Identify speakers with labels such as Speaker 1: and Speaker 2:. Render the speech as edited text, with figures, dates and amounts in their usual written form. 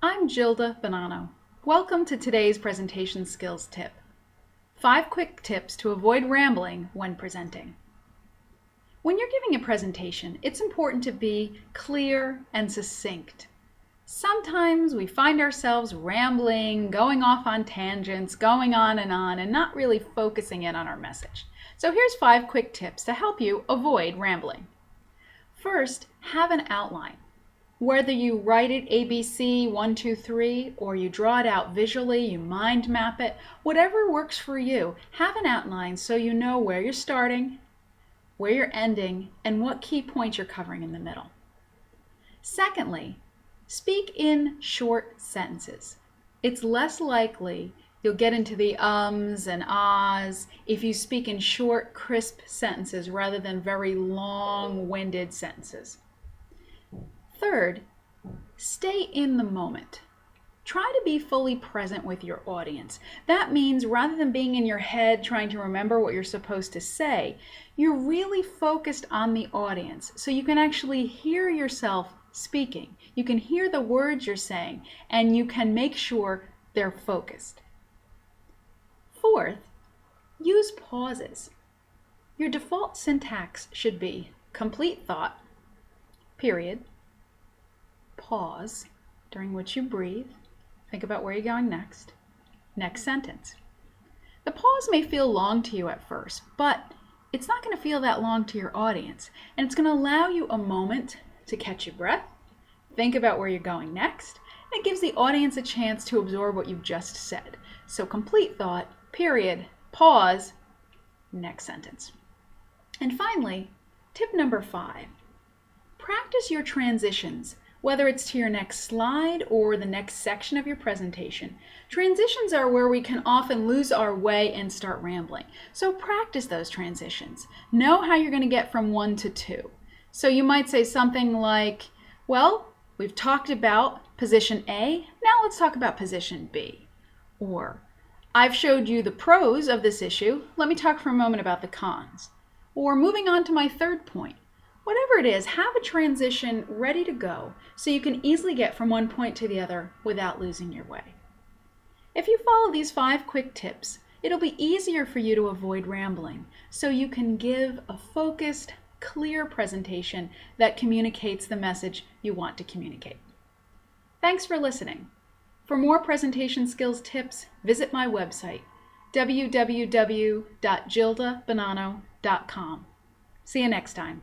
Speaker 1: I'm Gilda Bonanno. Welcome to today's presentation skills tip. 5 quick tips to avoid rambling when presenting. When you're giving a presentation, it's important to be clear and succinct. Sometimes we find ourselves rambling, going off on tangents, going on, and not really focusing in on our message. So here's 5 quick tips to help you avoid rambling. First, have an outline. Whether you write it ABC 1, 2, 3, or you draw it out visually, you mind map it, whatever works for you, have an outline so you know where you're starting, where you're ending, and what key points you're covering in the middle. Secondly, speak in short sentences. It's less likely you'll get into the ums and ahs if you speak in short, crisp sentences rather than very long-winded sentences. Third, stay in the moment. Try to be fully present with your audience. That means rather than being in your head trying to remember what you're supposed to say, you're really focused on the audience so you can actually hear yourself speaking. You can hear the words you're saying and you can make sure they're focused. Fourth, use pauses. Your default syntax should be complete thought, period, pause, during which you breathe, think about where you're going next sentence. The pause may feel long to you at first, but it's not going to feel that long to your audience, and it's going to allow you a moment to catch your breath, think about where you're going next, and it gives the audience a chance to absorb what you've just said. So complete thought, period, pause, next sentence. And finally, tip number 5, practice your transitions. Whether it's to your next slide or the next section of your presentation. Transitions are where we can often lose our way and start rambling. So practice those transitions. Know how you're going to get from 1 to 2. So you might say something like, well, we've talked about position A, now let's talk about position B. Or, I've showed you the pros of this issue, let me talk for a moment about the cons. Or, moving on to my third point. Whatever it is, have a transition ready to go so you can easily get from one point to the other without losing your way. If you follow these 5 quick tips, it'll be easier for you to avoid rambling so you can give a focused, clear presentation that communicates the message you want to communicate. Thanks for listening. For more presentation skills tips, visit my website, www.gildabonanno.com. See you next time.